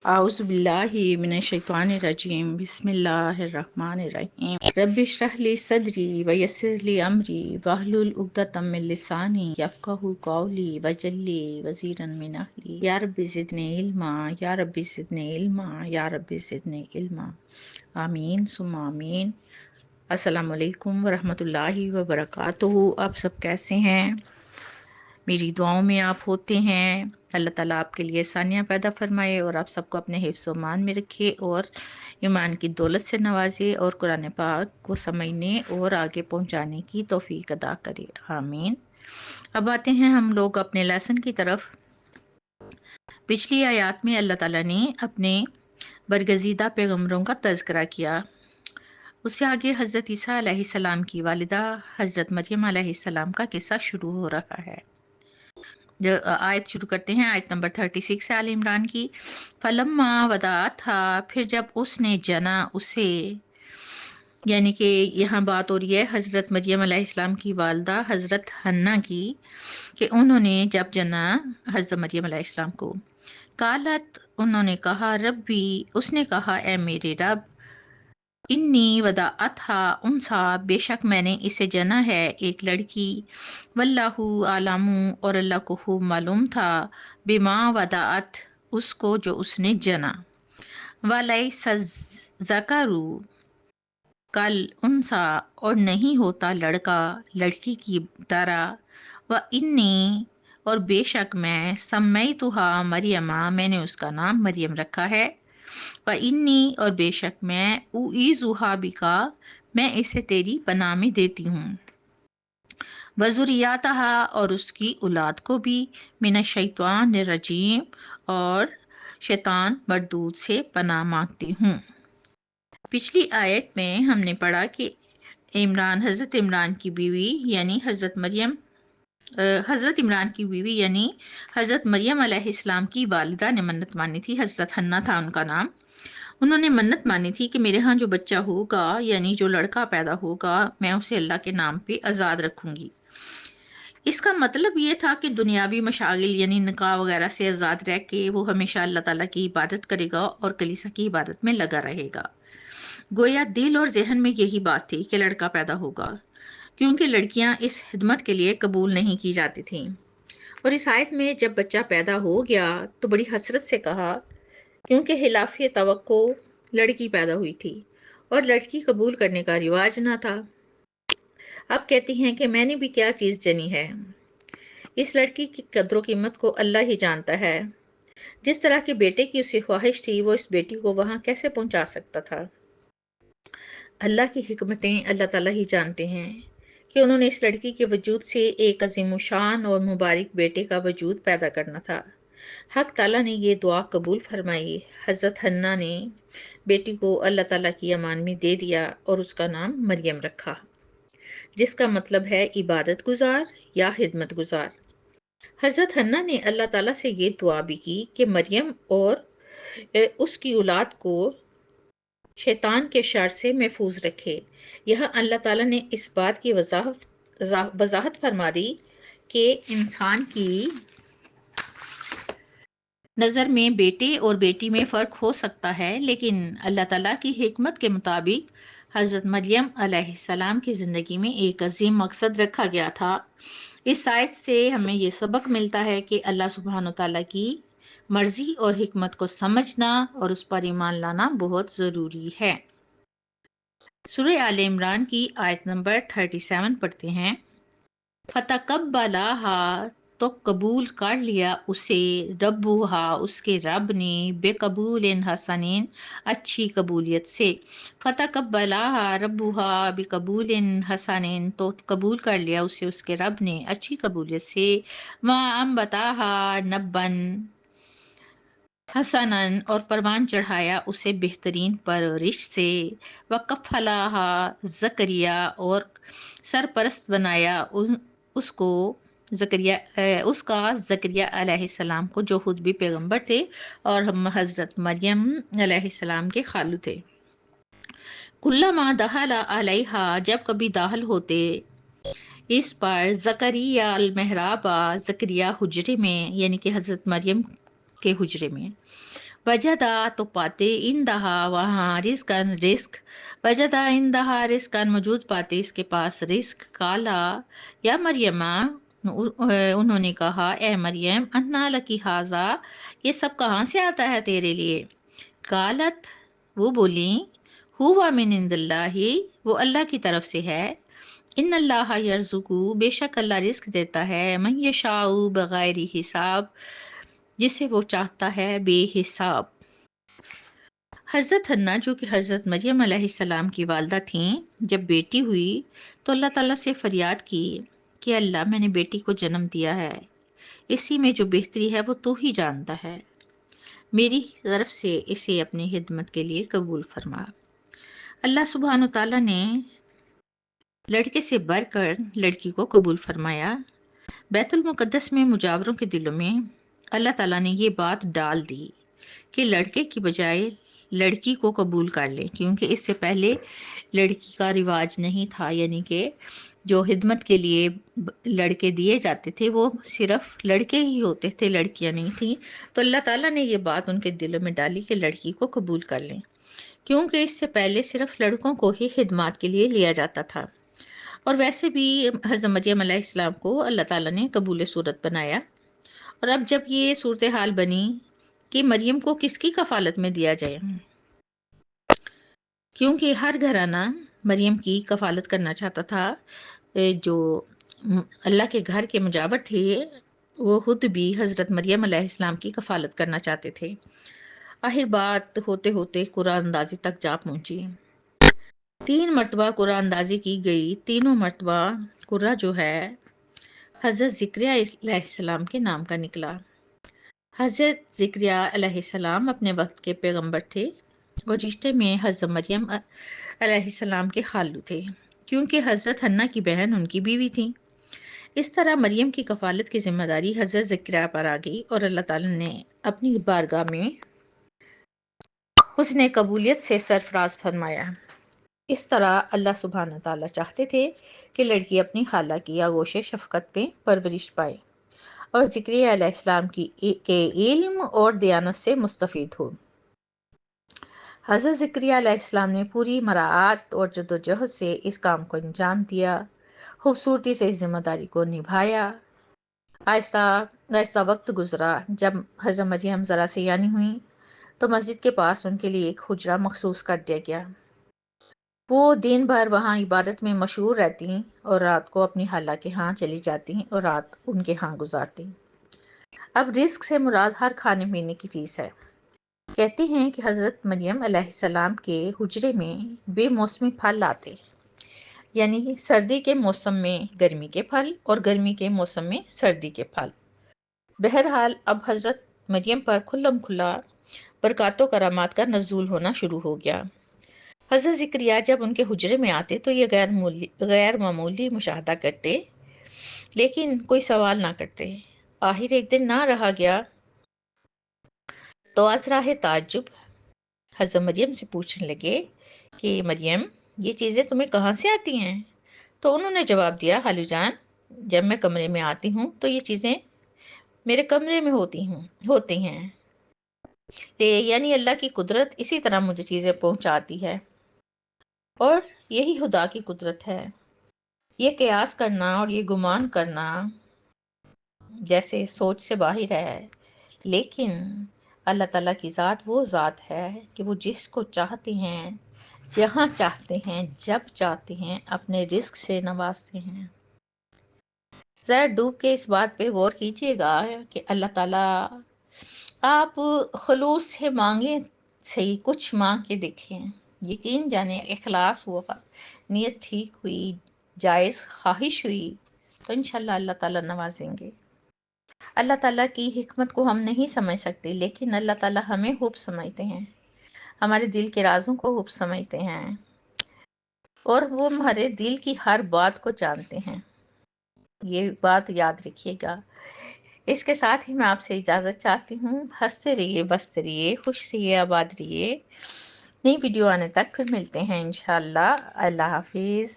اعوذ باللہ من الشیطان الرجیم بسم اللہ الرحمن الرحیم رب اشرح لی صدری ویسر لی امری واحلل عقدۃ من لسانی یفقہوا قولی واجعل لی وزیرا من اہلی یا رب زدنی علما یا رب زدنی علما یا رب زدنی علما آمین ثم آمین۔ السلام علیکم ورحمۃ اللہ وبرکاتہ۔ آپ سب کیسے ہیں؟ میری دعاؤں میں آپ ہوتے ہیں۔ اللہ تعالیٰ آپ کے لیے ثانیہ پیدا فرمائے اور آپ سب کو اپنے حفظ و امان میں رکھے اور ایمان کی دولت سے نوازے اور قرآن پاک کو سمجھنے اور آگے پہنچانے کی توفیق عطا کرے، آمین۔ اب آتے ہیں ہم لوگ اپنے لیسن کی طرف۔ پچھلی آیات میں اللہ تعالیٰ نے اپنے برگزیدہ پیغمبروں کا تذکرہ کیا۔ اس سے آگے حضرت عیسیٰ علیہ السلام کی والدہ حضرت مریم علیہ السلام کا قصہ شروع ہو رہا ہے۔ جو آیت شروع کرتے ہیں، آیت نمبر 36 سے آل عمران کی۔ فلما وداعتھا، پھر جب اس نے جنا اسے، یعنی کہ یہاں بات ہو رہی ہے حضرت مریم علیہ السلام کی والدہ حضرت حنا کی، کہ انہوں نے جب جنا حضرت مریم علیہ السلام کو، قالت، انہوں نے کہا، ربی، اس نے کہا، اے میرے رب، انی وداعتھا انسا، بے شک میں نے اسے جنا ہے ایک لڑکی، واللہ عالم، اور اللہ کو خوب معلوم تھا، بما وداعت، اس کو جو اس نے جنا، ولیس الذکر کل انسا، اور نہیں ہوتا لڑکا لڑکی کی طرح، وانی، اور بے شک میں، سمیتھا مریمہ، میں نے اس کا نام مریم رکھا ہے، وانی، اور بے شک میں، اعیذھا بکا، میں اسے تیری پناہ میں دیتی ہوں، وذریتھا، اور اس کی اولاد کو بھی، من الشیطان الرجیم، اور شیطان مردود سے پناہ مانگتی ہوں۔ پچھلی آیت میں ہم نے پڑھا کہ حضرت عمران کی بیوی یعنی حضرت عمران کی بیوی یعنی حضرت مریم علیہ السلام کی والدہ نے منت مانی تھی، حضرت حنا تھا ان کا نام۔ انہوں نے منت مانی تھی کہ میرے ہاں جو بچہ ہوگا، یعنی جو لڑکا پیدا ہوگا، میں اسے اللہ کے نام پہ آزاد رکھوں گی۔ اس کا مطلب یہ تھا کہ دنیاوی مشاغل یعنی نکاح وغیرہ سے آزاد رہ کے وہ ہمیشہ اللہ تعالیٰ کی عبادت کرے گا اور کلیسا کی عبادت میں لگا رہے گا۔ گویا دل اور ذہن میں یہی بات تھی کہ لڑکا پیدا ہوگا، کیونکہ لڑکیاں اس خدمت کے لیے قبول نہیں کی جاتی تھیں۔ اور اس آیت میں جب بچہ پیدا ہو گیا تو بڑی حسرت سے کہا، کیونکہ خلاف توقع لڑکی پیدا ہوئی تھی اور لڑکی قبول کرنے کا رواج نہ تھا۔ اب کہتی ہیں کہ میں نے بھی کیا چیز جنی ہے۔ اس لڑکی کی قدر و قیمت کو اللہ ہی جانتا ہے۔ جس طرح کے بیٹے کی اسے خواہش تھی، وہ اس بیٹی کو وہاں کیسے پہنچا سکتا تھا؟ اللہ کی حکمتیں اللہ تعالیٰ ہی جانتے ہیں کہ انہوں نے اس لڑکی کے وجود سے ایک عظیم الشان اور مبارک بیٹے کا وجود پیدا کرنا تھا۔ حق تعالیٰ نے یہ دعا قبول فرمائی۔ حضرت حنا نے بیٹی کو اللہ تعالیٰ کی امان میں دے دیا اور اس کا نام مریم رکھا، جس کا مطلب ہے عبادت گزار یا خدمت گزار۔ حضرت حنا نے اللہ تعالیٰ سے یہ دعا بھی کی کہ مریم اور اس کی اولاد کو شیطان کے شر سے محفوظ رکھے۔ یہاں اللہ تعالیٰ نے اس بات کی وضاحت فرما دی کہ انسان کی نظر میں بیٹے اور بیٹی میں فرق ہو سکتا ہے، لیکن اللہ تعالیٰ کی حکمت کے مطابق حضرت مریم علیہ السلام کی زندگی میں ایک عظیم مقصد رکھا گیا تھا۔ اس آیت سے ہمیں یہ سبق ملتا ہے کہ اللہ سبحانہ وتعالیٰ کی مرضی اور حکمت کو سمجھنا اور اس پر ایمان لانا بہت ضروری ہے۔ سورہ آل عمران کی آیت نمبر 37 پڑھتے ہیں۔ فَتَقَبَّلَہَا، تو قبول کر لیا اسے، ربھا، اس کے رب نے، بے قبول حسن، اچھی قبولیت سے۔ فَتَقَبَّلَہَا ربھا بِقَبُولٍ حسن، تو قبول کر لیا اسے اس کے رب نے اچھی قبولیت سے۔ وَأَنبَتَہَا نَبًّا حسناً، اور پروان چڑھایا اسے بہترین پرورش سے۔ وَكَفَّلَہَا زکریا، اور سرپرست بنایا اس کو زکریا علیہ السلام کو، جو خود بھی پیغمبر تھے اور ہم حضرت مریم علیہ السلام کے خالو تھے۔ کلما دخل علیہا، جب کبھی داخل ہوتے اس پر، زکریا المحراب، زکریا حجرے میں، یعنی کہ حضرت مریم کے حجرے میں، वजदा तो पाते इंदहा वहाँ रिस्क वजदा इंदहा रिस्कन मौजूद पाते इसके पास रिस्क। काला या मरियमा उन्होंने कहा, ए मरियम अन्ना लकी हाजा, ये सब कहाँ से आता है तेरे लिए। कालत वो बोली, हुआ मिन इंदिल्लाही, वो अल्लाह की तरफ से है। इन अल्लाह यरजुकु, बेशक अल्लाह रिस्क देता है, मन यशाउ बगैर हिसाब, जिसे वो चाहता है बेहिसाब। हज़रत हन्ना जो कि हज़रत मरियम अलैहिस्सलाम की वालदा थीं, जब बेटी हुई तो अल्लाह ताला से फरियाद की कि अल्लाह मैंने बेटी को जन्म दिया है, इसी में जो बेहतरी है वो तू ही जानता है, मेरी तरफ से इसे अपनी खिदमत के लिए कबूल फरमा। अल्लाह सुब्हान ताला ने लड़के से बढ़कर लड़की को कबूल फरमाया। बैतुल मुक़द्दस में मुजावरों के दिलों में अल्लाह ताला ने ये बात डाल दी कि लड़के की बजाय लड़की को कबूल कर लें, क्योंकि इससे पहले लड़की का रिवाज नहीं था, यानी कि जो खिदमत के लिए लड़के दिए जाते थे वो सिर्फ लड़के ही होते थे, लड़कियां नहीं थी। तो अल्लाह ताला ने ये बात उनके दिलों में डाली कि लड़की को कबूल कर लें, क्योंकि इससे पहले सिर्फ लड़कों को ही खिदमत के लिए लिया जाता था। और वैसे भी हज़रत मरियम अलैहिस्सलाम को अल्लाह ताला ने कबूल सूरत बनाया। और अब जब ये सूरत हाल बनी कि मरियम को किसकी कफालत में दिया जाए, क्योंकि हर घराना मरियम की कफालत करना चाहता था। जो अल्लाह के घर के मुजावर थे वो खुद भी हज़रत मरियम अलैहिस्सलाम की कफालत करना चाहते थे। आखिर बात होते होते कुरान अंदाजी तक जा पहुंची। 3 मरतबा कुरान अंदाजी की गई। तीनों मरतबा कुर्रा जो है हज़रत ज़िक्रिया अलैहिस्सलाम के नाम का निकला। हज़रत ज़िक्रिया अलैहिस्सलाम अपने वक्त के पैगंबर थे और रिश्ते में हज़रत मरियम अलैहिस्सलाम के खालू थे, क्योंकि हज़रत हन्ना की बहन उनकी बीवी थी। इस तरह मरियम की कफालत की जिम्मेदारी हज़रत ज़िक्रिया पर आ गई और अल्लाह ताला ने अपनी बारगाह में उसने कबूलियत से सरफराज फरमाया। इस तरह अल्लाह सुब्हान ताला चाहते थे कि लड़की अपनी खाला की आगोश शफकत में परवरिश पाए और ज़िक्रिया अलैहिस्सलाम के इल्म और दयानत से मुस्तफ़ीद हो। हज़रत ज़िक्रिया अलैहिस्सलाम ने पूरी मराआत और जद्दोजहद से इस काम को अंजाम दिया, खूबसूरती से इस जिम्मेदारी को निभाया। आहिस्ता आहिस्ता वक्त गुजरा। जब हज़रत मरियम ज़रा सियानी हुई तो मस्जिद के पास उनके लिए एक हुजरा मखसूस कर दिया गया। वो दिन भर वहाँ इबादत में मशहूर रहती और रात को अपनी खाला के यहाँ चली जाती और रात उनके यहाँ गुजारती। अब रिस्क से मुराद हर खाने पीने की चीज़ है। कहते हैं कि हज़रत मरियम अलैहिस्सलाम के हुजरे में बेमौसमी फल आते, यानी सर्दी के मौसम में गर्मी के फल और गर्मी के मौसम में सर्दी के फल। बहरहाल अब हज़रत मरियम पर खुल्लम खुल्ला बरक़ातो करामात का नज़ूल होना शुरू हो गया। हज़रत ज़िक्रिया जब उनके हुजरे में आते तो ये गैर मामूली मुशाहदा करते, लेकिन कोई सवाल ना करते। आखिर एक दिन ना रहा गया तो आज़राह ताज्जुब हज़रत मरियम से पूछने लगे कि मरियम, ये चीज़ें तुम्हें कहाँ से आती हैं। तो उन्होंने जवाब दिया, हालू जान, जब मैं कमरे में आती हूँ तो ये चीज़ें मेरे कमरे में होती हैं। यानी अल्लाह की कुदरत इसी तरह मुझे चीज़ें पहुँचाती है और यही खुदा की कुदरत है। ये कयास करना और ये गुमान करना जैसे सोच से बाहर है, लेकिन अल्लाह ताला की ज़ात वो ज़ात है कि वो जिसको चाहते हैं, जहाँ चाहते हैं, जब चाहते हैं, अपने रिस्क से नवाजते हैं। ज़रा डूब के इस बात पे गौर कीजिएगा कि अल्लाह ताला आप खलूस से मांगे सही, कुछ मांग के देखें, यकीन जाने इखलास हुआ, नीयत ठीक हुई, जायज़ ख्वाहिश हुई तो इंशाल्लाह अल्लाह ताला नवाजेंगे। अल्लाह ताला की हिकमत को हम नहीं समझ सकते, लेकिन अल्लाह ताला हमें खूब समझते हैं, हमारे दिल के राजों को खूब समझते हैं और वो हमारे दिल की हर बात को जानते हैं। ये बात याद रखिएगा। इसके साथ ही मैं आपसे इजाज़त चाहती हूँ। हंसते रहिए, बसते रहिए, खुश रहिए, आबाद रहिए। नई वीडियो आने तक फिर मिलते हैं इंशाल्लाह। अल्लाह हाफिज़।